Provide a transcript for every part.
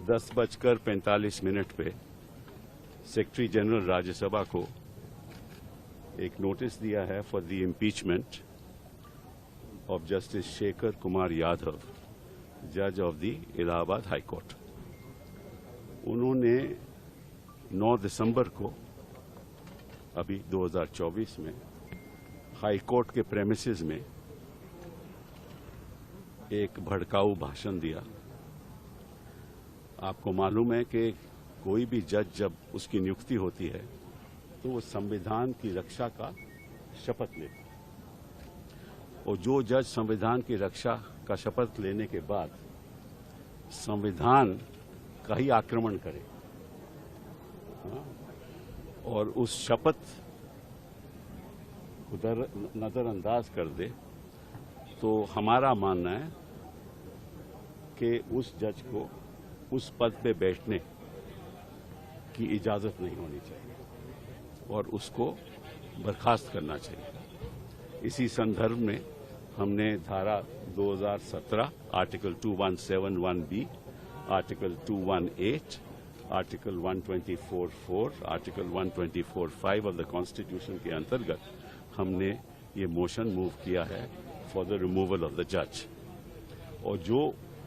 10:45 पे secretary general Rajya Sabha को एक नोटिस दिया है for the impeachment of Justice Shekhar Kumar Yadav, जज of the Allahabad High Court. उन्होंने 9 दिसंबर को अभी 2024 में हाई कोर्ट के प्रेमिसेस में एक भड़काऊ भाषण दिया। आपको मालूम है कि कोई भी जज जब उसकी नियुक्ति होती है तो वो संविधान की रक्षा का शपथ लेता है, और जो जज संविधान की रक्षा का शपथ लेने के बाद संविधान का ही आक्रमण करे और उस शपथ को नजरअंदाज कर दे, तो हमारा मानना है कि उस जज को उस पद पे बैठने की इजाजत नहीं होनी चाहिए और उसको बर्खास्त करना चाहिए। इसी संदर्भ में हमने धारा 2017 article 2171B, article 218, article 124(4), article 124(5) of the constitution के अंतर्गत हमने ये मोशन मूव किया है for the removal of the जज। और जो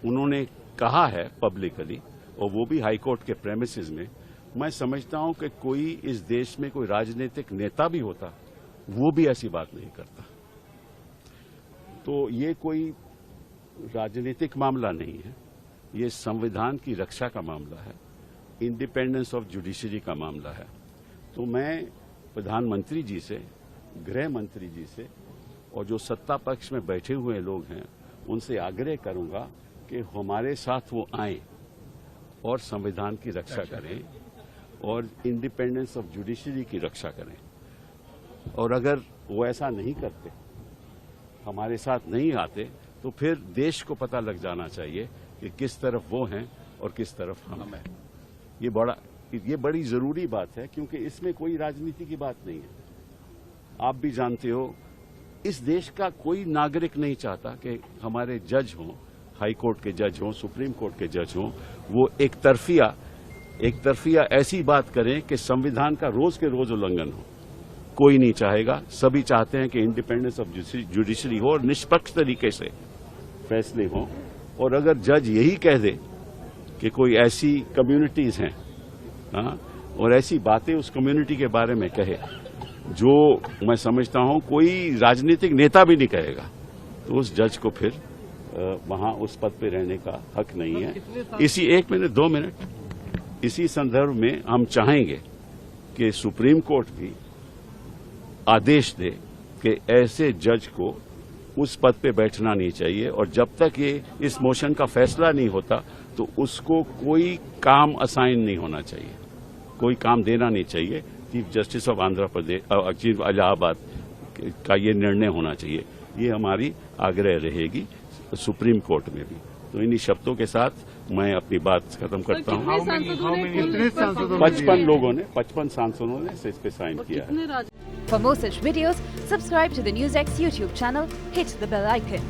उन्होंने कहा है पब्लिकली, और वो भी हाई कोर्ट के प्रेमिसेस में, मैं समझता हूं कि कोई इस देश में कोई राजनीतिक नेता भी होता वो भी ऐसी बात नहीं करता। तो ये कोई राजनीतिक मामला नहीं है, ये संविधान की रक्षा का मामला है, इंडिपेंडेंस ऑफ जुडिशरी का मामला है। तो मैं प्रधानमंत्री जी से, गृह मंत्री जी से और जो सत्ता पक्ष में बैठे हुए लोग हैं उनसे आग्रह करूंगा कि हमारे साथ वो आए और संविधान की रक्षा करें और इंडिपेंडेंस ऑफ जुडिशरी की रक्षा करें। और अगर वो ऐसा नहीं करते, हमारे साथ नहीं आते, तो फिर देश को पता लग जाना चाहिए कि किस तरफ वो हैं और किस तरफ हम हैं। ये बड़ी जरूरी बात है, क्योंकि इसमें कोई राजनीति की बात नहीं है। आप भी जानते हो, इस देश का कोई नागरिक नहीं चाहता कि हमारे जज हों, हाई कोर्ट के जज हों, सुप्रीम कोर्ट के जज हों, वो एक तरफिया ऐसी बात करें कि संविधान का रोज के रोज उल्लंघन हो। कोई नहीं चाहेगा। सभी चाहते हैं कि इंडिपेंडेंस ऑफ जुडिशरी हो और निष्पक्ष तरीके से फैसले हों। और अगर जज यही कह दे कि कोई ऐसी कम्युनिटीज हैं और ऐसी बातें उस कम्युनिटी के बारे में कहे जो मैं समझता हूं कोई राजनीतिक नेता भी नहीं कहेगा, तो उस जज को फिर वहां उस पद पे रहने का हक नहीं है। इसी 1 मिनट 2 मिनट इसी संदर्भ में हम चाहेंगे कि सुप्रीम कोर्ट भी आदेश दे कि ऐसे जज को उस पद पे बैठना नहीं चाहिए, और जब तक ये इस मोशन का फैसला नहीं होता तो उसको कोई काम असाइन नहीं होना चाहिए, कोई काम देना नहीं चाहिए। Chief justice of Andhra Pradesh, chief Allahabad का ये निर्णय होना चाहिए। ये हमारी आग्रह रहेगी सुप्रीम कोर्ट में भी। तो इन्हीं शब्दों के साथ मैं अपनी बात खत्म करता हूँ। 55 लोगों ने, 55 सांसदों ने इस पे साइन किया है। For more such videos, subscribe to the NewsX YouTube channel, hit the bell icon.